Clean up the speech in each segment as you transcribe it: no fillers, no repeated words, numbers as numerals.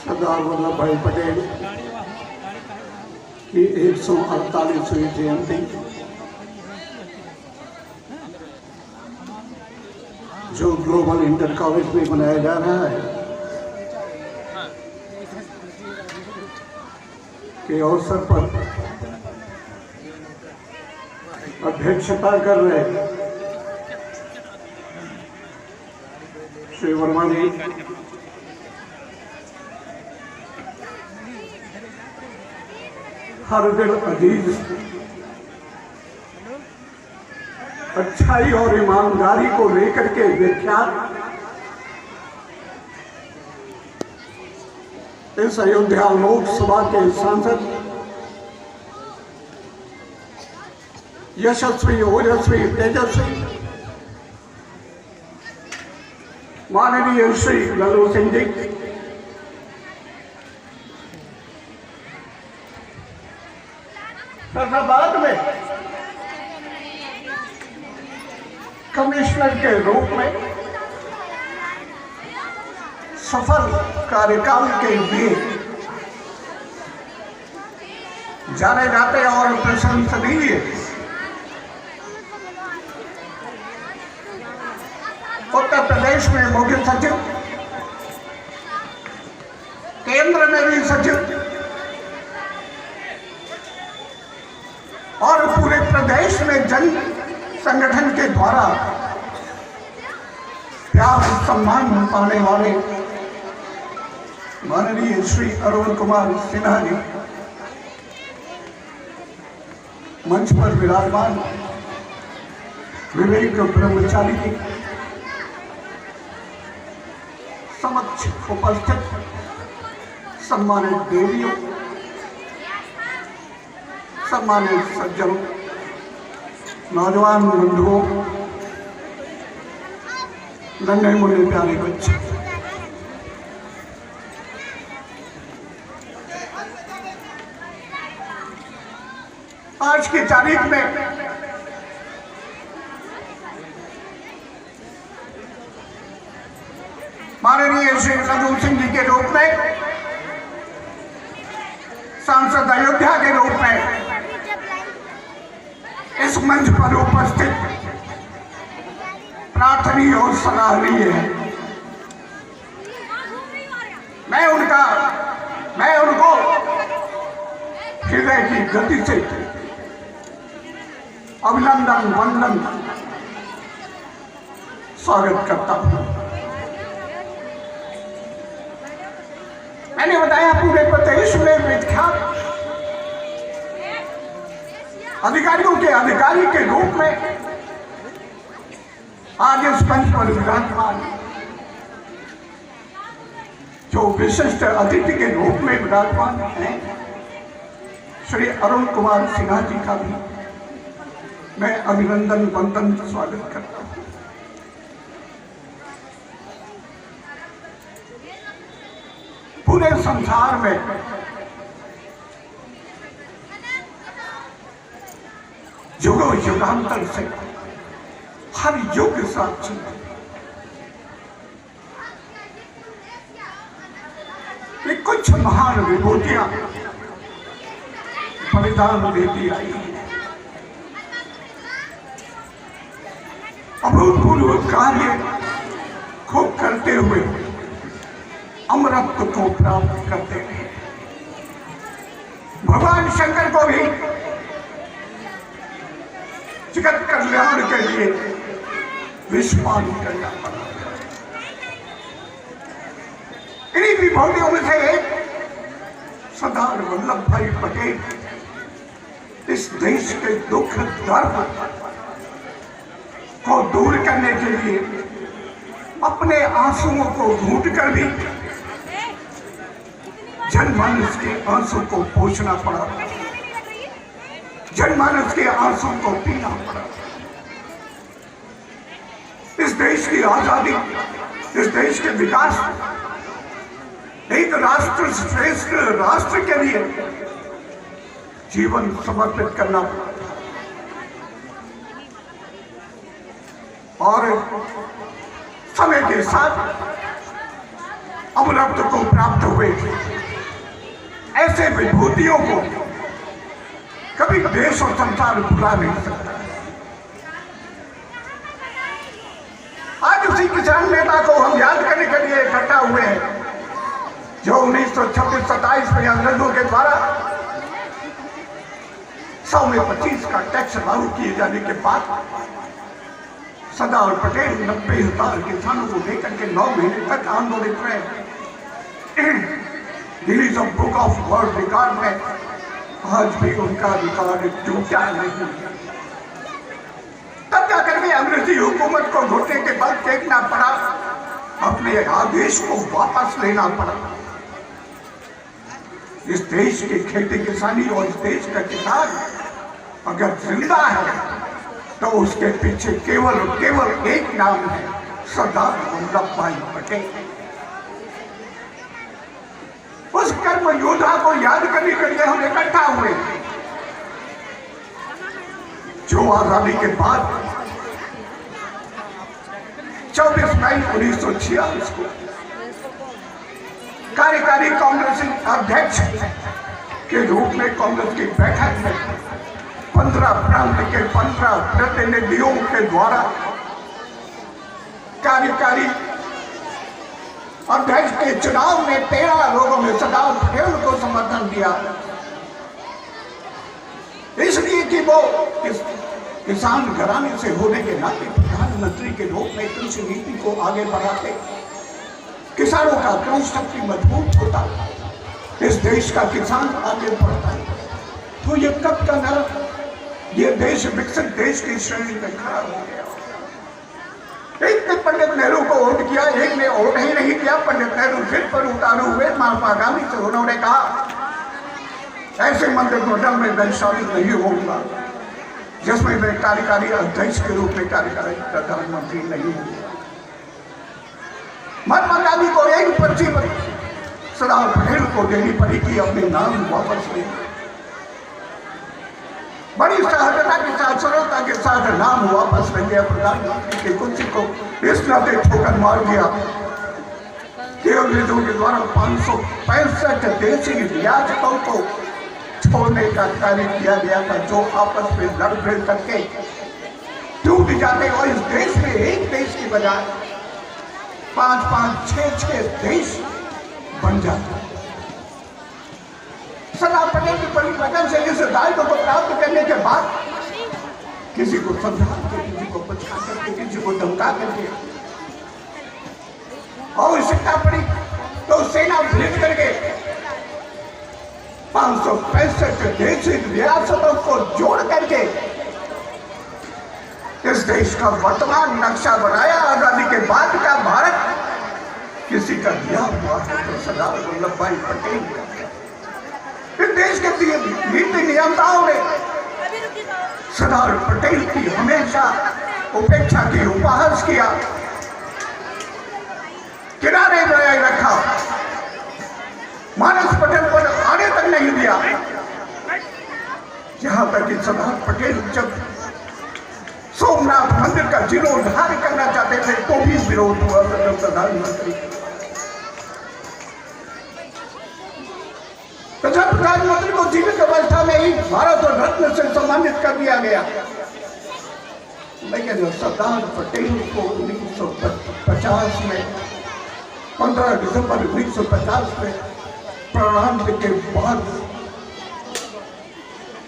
सरदार वल्लभ भाई पटेल की 148वीं जयंती जो ग्लोबल इंटर कॉलेज में मनाया जा रहा है के अवसर पर अध्यक्षता कर रहे श्री वर्मा जी, हर दिल अजीज, अच्छाई और ईमानदारी को लेकर के विख्यात इस अयोध्या लोकसभा के सांसद यशस्वी, ओजस्वी, तेजस्वी माननीय श्री लल्लू सिंह जी, फैसलाबाद में कमिश्नर के रूप में सफल कार्यकाल के लिए जाने जाते और प्रशंसनीय उत्तर प्रदेश में मुख्य सचिव, केंद्र में भी सचिव और पूरे प्रदेश में जन संगठन के द्वारा प्यार सम्मान पाने वाले माननीय श्री अरुण कुमार सिन्हा जी मंच पर विराजमान, विवेक ब्रह्मचारी जी समक्ष उपस्थित सम्मानित देवियों, सम्मानित सज्जनों, नौजवान बंधुओं, नन्हे मुन्ने प्यारे बच्चे, आज की तारीख में माननीय श्री लल्लू सिंह जी के रूप में, सांसद अयोध्या के रूप में इस मंच पर उपस्थित प्रार्थनीय और सराहनीय है। मैं उनको हृदय की गति से अभिनंदन वंदन स्वागत करता हूं। मैंने बताया पूरे प्रदेश में विख्यात अधिकारियों के अधिकारी के रूप में आज इस मंच पर विराजमान, जो विशिष्ट अतिथि के रूप में विराजमान हैं, श्री अरुण कुमार सिन्हा जी का भी मैं अभिनंदन वंदन स्वागत करता हूं। पूरे संसार में युगों युगांतर से हर युग साक्षी ये कुछ महान विभूतियां बलिदान देती आई है। अभूतपूर्व कार्य को करते हुए अमरत्व को प्राप्त करते हैं। भगवान शंकर को भी जगत कल्याण के लिए विश्वास करना पड़ा। इन्हीं विभूतियों में से एक सरदार वल्लभ भाई पटेल इस देश के दुख दर्द को दूर करने के लिए अपने आंसुओं को घूंट कर भी जनमानस के आंसू को पोंछना पड़ा, जनमानस के आंसू को पीना पड़ा। इस देश की आजादी, इस देश के विकास, एक राष्ट्र श्रेष्ठ राष्ट्र के लिए जीवन समर्पित करना पड़ा। और समय के साथ अमरत्व को प्राप्त हुए ऐसे विभूतियों को कभी देश और संसार भुला नहीं सकता। आज उसी किसान नेता को हम याद करने के लिए इकट्ठा हुए हैं जो 1926-27 में अंग्रेजों के द्वारा 100 में 25 का टैक्स लागू किए जाने के बाद सरदार पटेल 90,000 किसानों को लेकर के 9 महीने तक आंदोलित रहे। Guinness book of world record में आज भी उनका रिकॉर्ड टूटा नहीं। तब क्या करके अंग्रेजी हुकूमत को घुटने के बल फेंकना पड़ा, अपने आदेश को वापस लेना पड़ा। इस देश की खेती किसानी और इस देश का किसान अगर जिंदा है तो उसके पीछे केवल और केवल एक नाम है, सरदार वल्लभ भाई पटेल। उस कर्म योद्धा को याद करने के लिए हम इकट्ठा हुए जो आजादी के बाद 24 मई 1946 को कार्यकारी कांग्रेस अध्यक्ष के रूप में कांग्रेस की बैठक में 15 प्रांत के 15 प्रतिनिधियों के द्वारा कार्यकारी अध्यक्ष के चुनाव में 13 लोगों ने सरदार पटेल को समर्थन दिया, इसलिए कि वो किसान घराने से होने के नाते प्रधानमंत्री के रूप में कृषि नीति को आगे बढ़ाते, किसानों का क्रय शक्ति मजबूत होता, इस देश का किसान आगे बढ़ता। तो ये कब का न ये देश विकसित देश की श्रेणी में खड़ा हो गया। एक ने पंडित नेहरू को वोट किया, एक ने वोट ही नहीं किया। पंडित नेहरू सिर पर उतारू हुए महात्मा गांधी से उन्होंने कहा ऐसे मंत्रिमंडल में मैं शामिल नहीं होऊंगा जिसमें मैं कार्यकारी अध्यक्ष के रूप में कार्यकारी प्रधानमंत्री नहीं हूंगा। महात्मा गांधी को एक पर्ची सरदार पटेल को देनी पड़ी कि अपने नाम वापस ले। बड़ी सहजता के साथ सरलता के साथ नाम वापस ले लिया। प्रधानमंत्री की कुर्सी को इस नाते ठोकर मार दिया कि अंग्रेजों के द्वारा 565 देशी रियासतों को छोड़ने का कार्य किया गया था, जो आपस में लड़ भिड़ करके टूट जाते और इस देश में एक देश की बजाय 5-5, 6-6 देश बन जाते। सरदार पटेल की बड़ी लगन से इस दायित्व को प्राप्त करने के बाद किसी को समझा के, किसी को बचा करके, किसी को धमका करके और आवश्यकता पड़ी तो सेना भेज करके 565 देशी रियासतों को जोड़ करके इस देश का वर्तमान नक्शा बनाया। आजादी के बाद का भारत किसी का दिया हुआ है तो सरदार वल्लभ भाई पटेल का। इस देश के नीति नियंताओं ने सरदार पटेल की हमेशा उपेक्षा की, उपहास किया, किनारे बनाए रखा, मानस पटेल को आने तक नहीं दिया। यहां तक कि सरदार पटेल जब सोमनाथ मंदिर का जीर्णोद्धार करना चाहते थे तो भी विरोध हुआ प्रधानमंत्री। प्रधानमंत्री को जीवित अवस्था में ही भारत रत्न से सम्मानित कर दिया गया, लेकिन सरदार पटेल को 1950 में 15 दिसंबर 1950 में प्रारंभ के बाद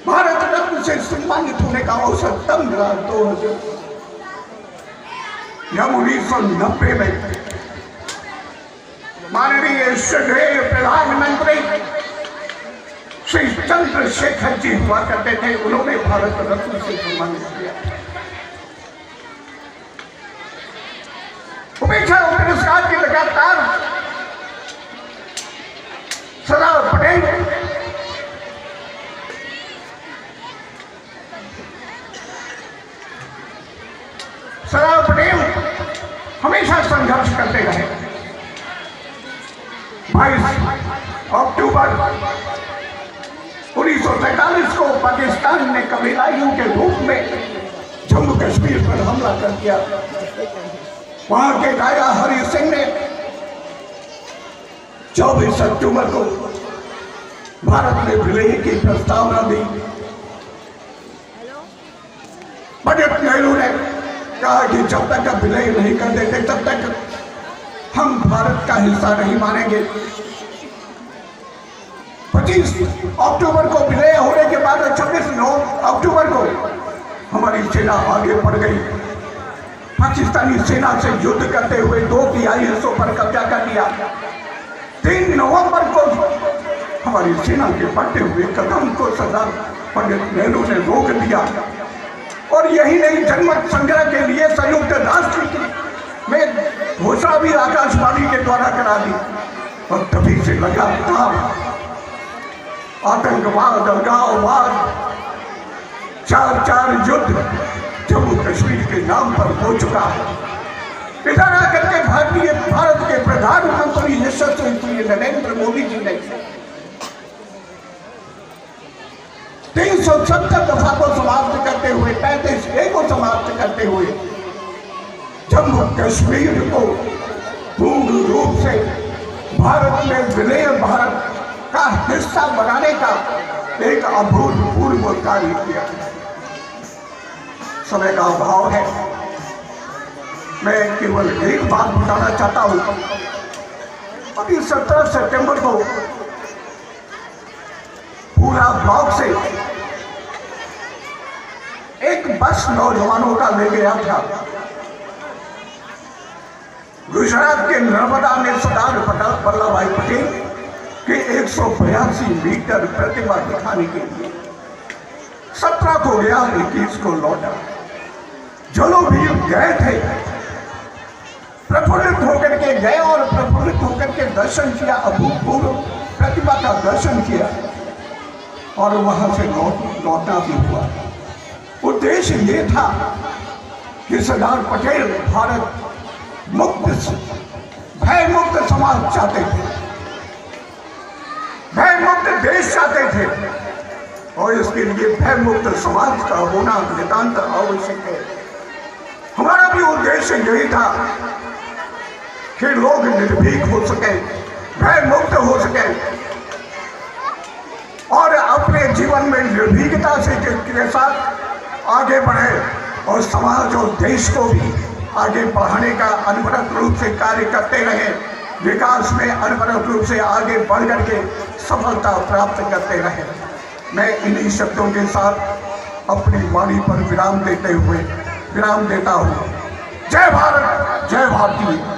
भारत रत्न से सम्मानित होने का अवसर तब मिला 2000 या 1990 में माननीय श्रद्धेय प्रधानमंत्री श्री चंद्रशेखर जी हुआ करते थे, उन्होंने भारत रत्न से सम्मानित किया। उपेक्षा और तिरस्कार की लगातार सरदार पटेल हमेशा संघर्ष करते रहे। 22 अक्टूबर 1947 को पाकिस्तान ने कबीलाइयों के रूप में जम्मू कश्मीर पर हमला कर दिया। वहां के राजा हरि सिंह ने 24 अक्टूबर को भारत ने विलय की प्रस्तावना दी। पंडित नेहरू ने कहा कि जब तक आप विलय नहीं कर देते तब तक हम भारत का हिस्सा नहीं मानेंगे। 25 अक्टूबर को विलय होने के बाद 26 अक्टूबर को हमारी सेना आगे बढ़ गई। पाकिस्तानी सेना से युद्ध करते हुए 2 तिहाई हिस्सों पर कब्जा कर लिया। 3 नवंबर को हमारी सेना के बढ़ते हुए कदम को सरदार पंडित नेहरू ने रोक दिया। और यही नहीं, जनमत संग्रह के लिए संयुक्त राष्ट्र में घोषणा भी आकाशवाणी के द्वारा करा दी। और तभी से लगातार आतंकवाद, अलगाववाद, 4 युद्ध जम्मू कश्मीर के नाम पर हो चुका है। इधर आकर के भारत के प्रधानमंत्री यशस्वी नरेंद्र मोदी जी ने 370 दफा को समाप्त करते हुए, 35A को समाप्त करते हुए जम्मू कश्मीर को पूर्ण रूप से भारत में विलय, भारत का हिस्सा बनाने का एक अभूतपूर्व कार्य किया। समय का अभाव है, मैं केवल एक बात बताना चाहता हूं। अभी 17 सितंबर को पूरा ब्लॉक से एक बस नौजवानों का ले गया था। गुजरात के नर्मदा में सरदार वल्लभ भाई पटेल के 182 मीटर प्रतिमा दिखाने के लिए 17 को गया, 21 को लौटा। जो लोग भी गए थे प्रफुल्लित होकर के गए और प्रफुल्लित होकर के दर्शन किया, अभूतपूर्व प्रतिमा का दर्शन किया और वहां से लौटना भी हुआ। उद्देश्य ये था कि सरदार पटेल भारत मुक्त, भय मुक्त समाज चाहते थे, भय मुक्त देश चाहते थे और इसके लिए भय मुक्त समाज का होना नितांत आवश्यक है। हमारा भी उद्देश्य यही था कि लोग निर्भीक हो सके, भय मुक्त हो सके और अपने जीवन में निर्भीकता से के साथ आगे बढ़े और समाज और देश को भी आगे बढ़ाने का अनवरत रूप से कार्य करते रहे, विकास में अनवरत रूप से आगे बढ़ करके सफलता प्राप्त करते रहे। मैं इन्हीं शब्दों के साथ अपनी वाणी पर विराम देता हूँ। जय भारत, जय भारती।